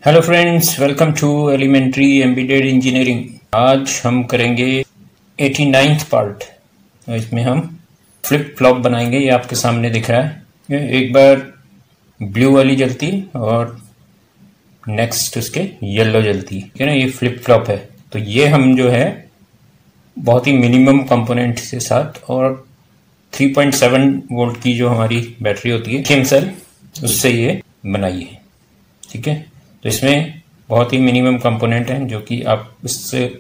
Hello friends, welcome to elementary embedded engineering. आज हम करेंगे 89th पार्ट। इसमें हम फ्लिप फ्लॉप बनाएंगे। ये आपके सामने दिख रहा है। एक बार ब्लू वाली जलती और नेक्स्ट उसके येलो जलती है ना। ये फ्लिप फ्लॉप है। तो ये हम जो है बहुत ही मिनिमम कंपोनेंट के साथ और 3.7 वोल्ट की जो हमारी बैटरी होती है लिथियम सेल, उससे ये बनाई है। ठीक है, तो इसमें बहुत ही मिनिमम कंपोनेंट हैं जो कि आप इससे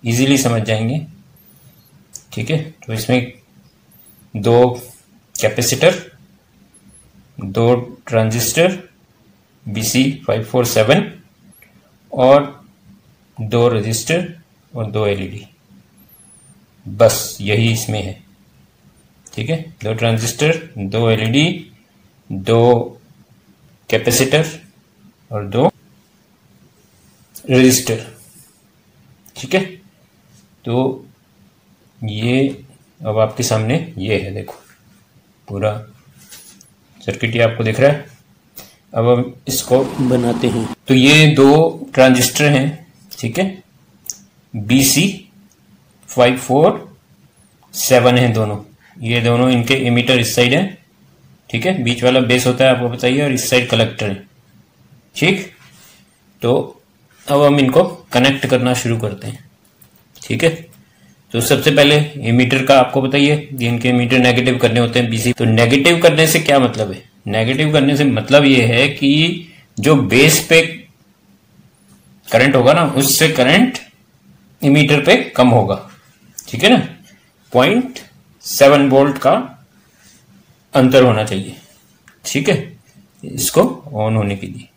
इजीली समझ जाएंगे। ठीक है, तो इसमें 2 कैपेसिटर, 2 ट्रांजिस्टर BC547 और 2 रजिस्टर और 2 LED। बस यही इसमें है। ठीक है, 2 ट्रांजिस्टर, 2 LED, 2 कैपेसिटर और 2 रजिस्टर। ठीक है, तो ये अब आपके सामने ये है। देखो पूरा सर्किट ये आपको दिख रहा है। अब हम इसको बनाते हैं। तो ये 2 ट्रांजिस्टर हैं। ठीक है, BC547 हैं दोनों। ये दोनों इनके इमीटर इस साइड है। ठीक है, बीच वाला बेस होता है आपको बताइए, और इस साइड कलेक्टर है। ठीक, तो अब हम इनको कनेक्ट करना शुरू करते हैं। ठीक है, तो सबसे पहले एमीटर का आपको बताइए, इनके एमीटर नेगेटिव करने होते हैं BC। तो नेगेटिव करने से क्या मतलब है? नेगेटिव करने से मतलब ये है कि जो बेस पे करंट होगा ना, उससे करंट एमीटर पे कम होगा। ठीक है ना, 0.7 वोल्ट का अंतर होना चाहिए। ठीक है, इसको ऑन होने के लिए।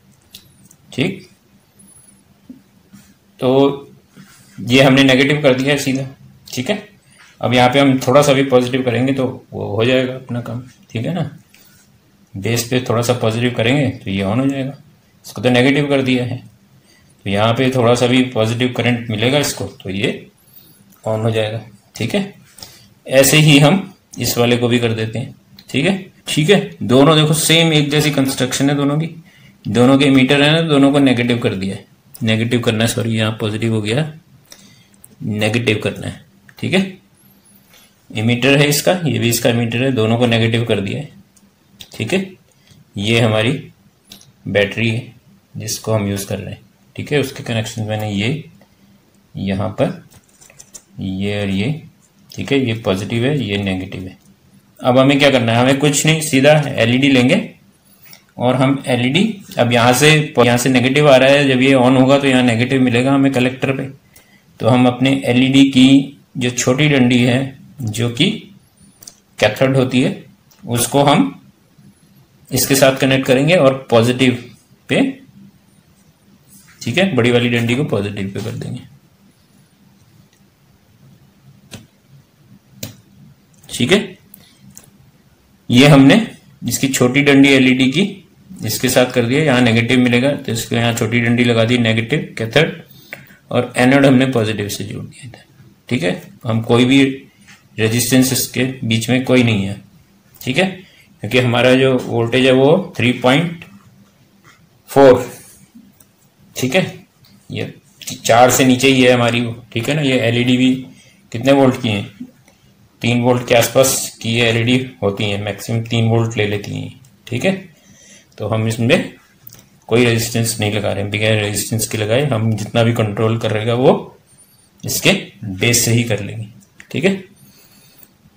ठीक, तो ये हमने नेगेटिव कर दिया है सीधा। ठीक है, अब यहाँ पे हम थोड़ा सा भी पॉजिटिव करेंगे तो वो हो जाएगा अपना काम। ठीक है ना, बेस पे थोड़ा सा पॉजिटिव करेंगे तो ये ऑन हो जाएगा। इसको तो नेगेटिव कर दिया है, तो यहाँ पे थोड़ा सा भी पॉजिटिव करंट मिलेगा इसको तो ये ऑन हो जाएगा। ठीक है, ऐसे ही हम इस वाले को भी कर देते हैं। ठीक है, ठीक है, दोनों देखो सेम एक जैसी कंस्ट्रक्शन है दोनों की। दोनों के मीटर है ना, दोनों को नेगेटिव कर दिया है। नेगेटिव करना है, सॉरी यहाँ पॉजिटिव हो गया, नेगेटिव करना है। ठीक है, इमीटर है इसका, ये भी इसका इमीटर है, दोनों को नेगेटिव कर दिया है। ठीक है, ये हमारी बैटरी है जिसको हम यूज कर रहे हैं। ठीक है, उसके कनेक्शन मैंने ये यहाँ पर ये और ये। ठीक है, ये पॉजिटिव है, ये नेगेटिव है। अब हमें क्या करना है? हमें कुछ नहीं, सीधा LED लेंगे और हम LED, अब यहाँ से नेगेटिव आ रहा है। जब ये ऑन होगा तो यहाँ नेगेटिव मिलेगा हमें कलेक्टर पे। तो हम अपने LED की जो छोटी डंडी है, जो कि कैथोड होती है, उसको हम इसके साथ कनेक्ट करेंगे और पॉजिटिव पे। ठीक है, बड़ी वाली डंडी को पॉजिटिव पे कर देंगे। ठीक है, ये हमने इसकी छोटी डंडी LED की इसके साथ कर दिया। यहाँ नेगेटिव मिलेगा तो इसको यहाँ छोटी डंडी लगा दी नेगेटिव कैथोड, और एनोड हमने पॉजिटिव से जोड़ दिया था। ठीक है, हम कोई भी रेजिस्टेंस इसके बीच में कोई नहीं है। ठीक है, क्योंकि हमारा जो वोल्टेज है वो 3.4। ठीक है, ये 4 से नीचे ही है हमारी वो। ठीक है ना, ये LED भी कितने वोल्ट की है? 3 वोल्ट के आसपास की ये LED होती हैं, मैक्सिमम 3 वोल्ट ले लेती हैं। ठीक है, तो हम इसमें कोई रेजिस्टेंस नहीं लगा रहे हैं, बगैर रेजिस्टेंस के लगाए। हम जितना भी कंट्रोल करेगा वो इसके बेस से ही कर लेंगे। ठीक है,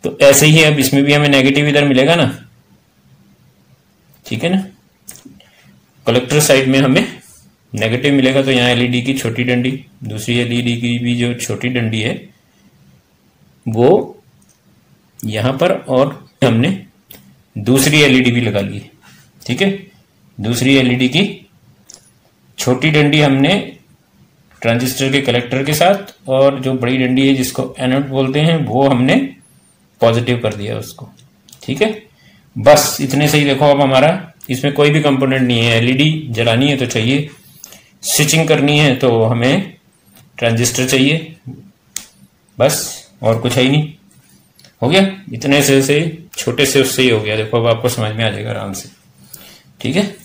तो ऐसे ही अब इसमें भी हमें नेगेटिव इधर मिलेगा ना। ठीक है ना, कलेक्टर साइड में हमें नेगेटिव मिलेगा, तो यहाँ LED की छोटी डंडी, दूसरी LED की भी जो छोटी डंडी है वो यहाँ पर, और हमने दूसरी LED भी लगा ली है। ठीक है, दूसरी LED की छोटी डंडी हमने ट्रांजिस्टर के कलेक्टर के साथ, और जो बड़ी डंडी है जिसको एनोड बोलते हैं वो हमने पॉजिटिव कर दिया उसको। ठीक है, बस इतने से ही। देखो अब हमारा इसमें कोई भी कंपोनेंट नहीं है। LED जलानी है तो चाहिए, स्विचिंग करनी है तो हमें ट्रांजिस्टर चाहिए, बस और कुछ है ही नहीं। हो गया, इतने से छोटे से उससे ही हो गया। देखो अब आपको समझ में आ जाएगा आराम से। ठीक है,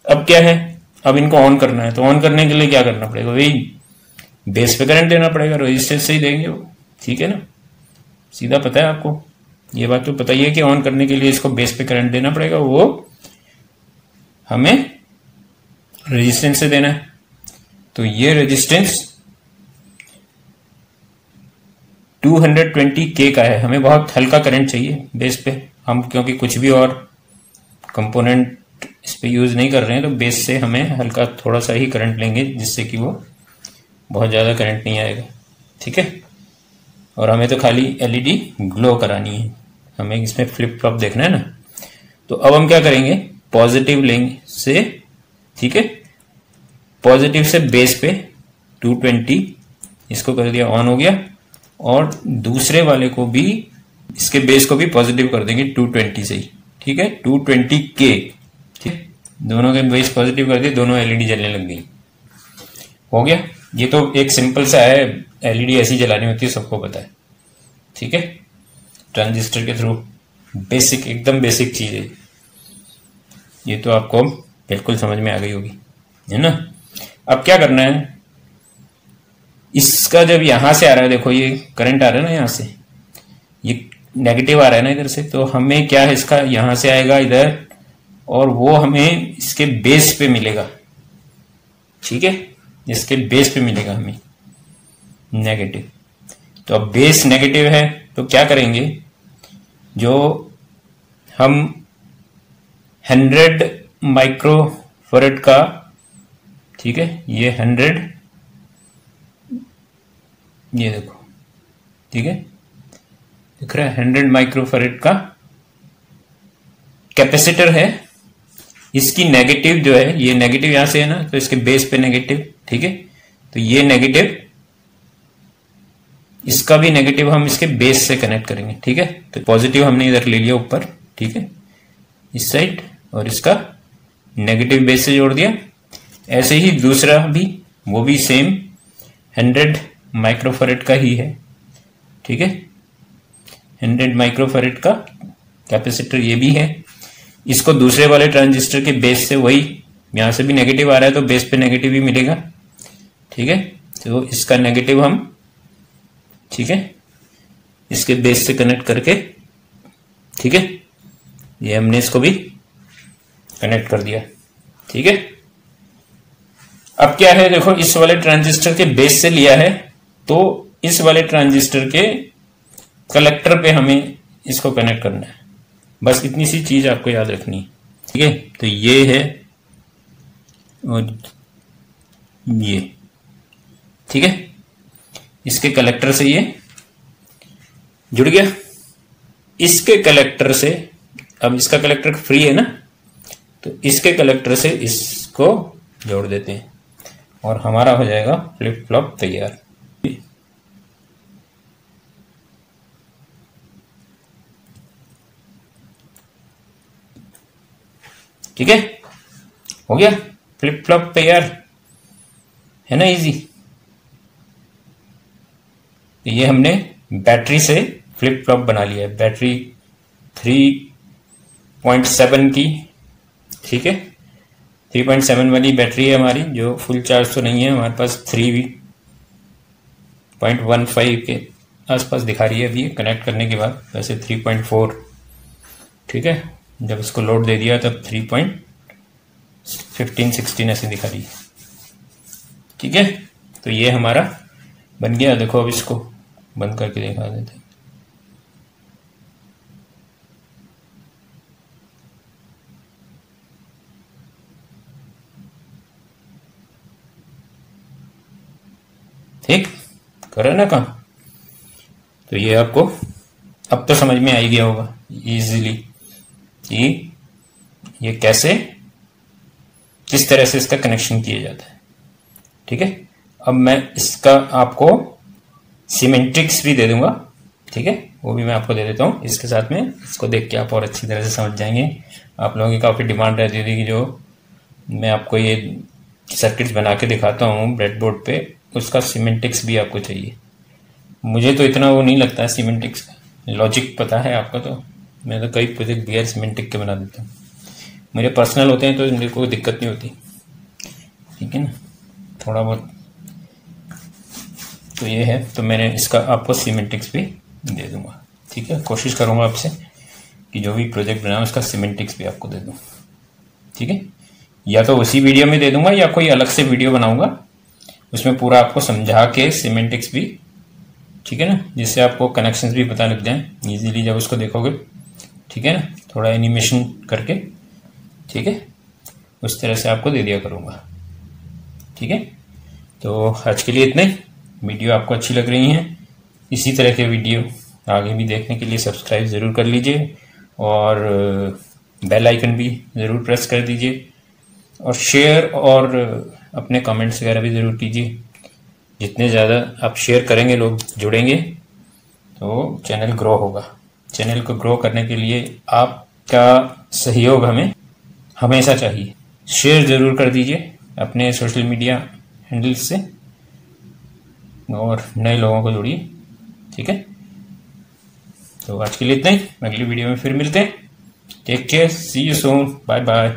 अब क्या है, अब इनको ऑन करना है, तो ऑन करने के लिए क्या करना पड़ेगा, वही बेस पे करंट देना पड़ेगा, रेजिस्टेंस से ही देंगे वो, ठीक है ना, सीधा पता है आपको, ये बात तो पता ही है कि ऑन करने के लिए इसको बेस पे करंट देना पड़ेगा, वो हमें रेजिस्टेंस से देना है। तो ये रेजिस्टेंस 220K का है, हमें बहुत हल्का करंट चाहिए बेस पे, हम क्योंकि कुछ भी और कंपोनेंट इस पे यूज नहीं कर रहे हैं, तो बेस से हमें हल्का थोड़ा सा ही करंट लेंगे, जिससे कि वो बहुत ज़्यादा करंट नहीं आएगा, ठीक है। और हमें तो खाली एलईडी ग्लो करानी है, हमें इसमें फ्लिप फ्लॉप देखना है ना। तो अब हम क्या करेंगे, पॉजिटिव लेंगे से, ठीक है, पॉजिटिव से बेस पे 220, इसको कर दिया, ऑन हो गया, और दूसरे वाले को भी, इसके बेस को भी पॉजिटिव कर देंगे 220 से ही, ठीक है, 220K, ठीक, दोनों के बेस पॉजिटिव कर दिए, दोनों एलईडी जलने लग गई, हो गया। ये तो एक सिंपल सा है, एलईडी ऐसी जलानी होती है, सबको पता है, ठीक है, ट्रांजिस्टर के थ्रू, बेसिक, एकदम बेसिक चीज है ये, तो आपको बिल्कुल समझ में आ गई होगी, है ना। अब क्या करना है, इसका जब यहां से आ रहा है, देखो ये करंट आ रहा है ना, यहां से ये नेगेटिव आ रहा है ना इधर से, तो हमें क्या है, इसका यहां से आएगा इधर, और वो हमें इसके बेस पे मिलेगा, ठीक है, इसके बेस पे मिलेगा हमें नेगेटिव। तो अब बेस नेगेटिव है, तो क्या करेंगे, जो हम 100 माइक्रोफैराड का, ठीक है, ये 100, ये देखो, ठीक है, दिख रहा है 100 माइक्रोफैराड का कैपेसिटर है, इसकी नेगेटिव जो है, ये नेगेटिव यहां से है ना, तो इसके बेस पे नेगेटिव, ठीक है, तो ये नेगेटिव, इसका भी नेगेटिव हम इसके बेस से कनेक्ट करेंगे, ठीक है। तो पॉजिटिव हमने इधर ले लिया ऊपर, ठीक है, इस साइड, और इसका नेगेटिव बेस से जोड़ दिया। ऐसे ही दूसरा भी, वो भी सेम 100 माइक्रोफैराड का ही है, ठीक है, 100 माइक्रोफैराड का कैपेसिटर ये भी है। इसको दूसरे वाले ट्रांजिस्टर के बेस से, वही यहां से भी नेगेटिव आ रहा है, तो बेस पे नेगेटिव ही मिलेगा, ठीक है। तो इसका नेगेटिव हम, ठीक है, इसके बेस से कनेक्ट करके, ठीक है, ये हमने इसको भी कनेक्ट कर दिया, ठीक है। अब क्या है, देखो इस वाले ट्रांजिस्टर के बेस से लिया है, तो इस वाले ट्रांजिस्टर के कलेक्टर पे हमें इसको कनेक्ट करना है, बस इतनी सी चीज आपको याद रखनी है, ठीक है। तो ये है और ये, ठीक है, इसके कलेक्टर से ये जुड़ गया, इसके कलेक्टर से, अब इसका कलेक्टर फ्री है ना, तो इसके कलेक्टर से इसको जोड़ देते हैं, और हमारा हो जाएगा फ्लिप फ्लॉप तैयार। ठीक है, हो गया फ्लिप फ्लॉप तैयार, है ना, इजी। ये हमने बैटरी से फ्लिप फ्लॉप बना लिया है, बैटरी 3.7 की, ठीक है, 3.7 वाली बैटरी है हमारी, जो फुल चार्ज तो नहीं है हमारे पास, 3.15 के आसपास दिखा रही है अभी कनेक्ट करने के बाद, वैसे 3.4, ठीक है, जब इसको लोड दे दिया तब 3.15-16 ऐसे दिखा रही है, ठीक है। तो ये हमारा बन गया, देखो अब इसको बंद करके दिखा देते हैं। ठीक, कर रहे ना काम। तो ये आपको अब तो समझ में आ ही गया होगा इजीली कि ये कैसे, किस तरह से इसका कनेक्शन किया जाता है, ठीक है। अब मैं इसका आपको सिमेट्रिक्स भी दे दूंगा, ठीक है, वो भी मैं आपको दे देता हूँ इसके साथ में, इसको देख के आप और अच्छी तरह से समझ जाएंगे। आप लोगों की काफ़ी डिमांड रहती थी कि जो मैं आपको ये सर्किट्स बना के दिखाता हूँ ब्रेडबोर्ड पे, उसका सिमेट्रिक्स भी आपको चाहिए। मुझे तो इतना वो नहीं लगता है सिमेट्रिक्स का, लॉजिक पता है आपका, तो मैं तो कई प्रोजेक्ट बगैर सिमेट्रिक के बना देता हूँ। मेरे पर्सनल होते हैं तो मेरे को दिक्कत नहीं होती, ठीक है ना, थोड़ा बहुत तो ये है। तो मैंने इसका आपको सिमेंटिक्स भी दे दूंगा, ठीक है। कोशिश करूंगा आपसे कि जो भी प्रोजेक्ट बनाऊं उसका सिमेंटिक्स भी आपको दे दूं, ठीक है। या तो उसी वीडियो में दे दूंगा या कोई अलग से वीडियो बनाऊंगा उसमें पूरा आपको समझा के सिमेंटिक्स भी, ठीक है ना, जिससे आपको कनेक्शंस भी पता लग जाए इजीली जब उसको देखोगे, ठीक है ना, थोड़ा एनिमेशन करके, ठीक है, उस तरह से आपको दे दिया करूंगा, ठीक है। तो आज के लिए इतना ही। वीडियो आपको अच्छी लग रही है, इसी तरह के वीडियो आगे भी देखने के लिए सब्सक्राइब ज़रूर कर लीजिए और बेल आइकन भी ज़रूर प्रेस कर दीजिए और शेयर और अपने कमेंट्स वगैरह भी ज़रूर कीजिए। जितने ज़्यादा आप शेयर करेंगे, लोग जुड़ेंगे, तो चैनल ग्रो होगा। चैनल को ग्रो करने के लिए आपका सहयोग हमें हमेशा चाहिए। शेयर ज़रूर कर दीजिए अपने सोशल मीडिया हैंडल्स से और नए लोगों को जोड़िए, ठीक है। तो आज के लिए इतना ही, अगली वीडियो में फिर मिलते हैं। Take care, see you soon, bye bye.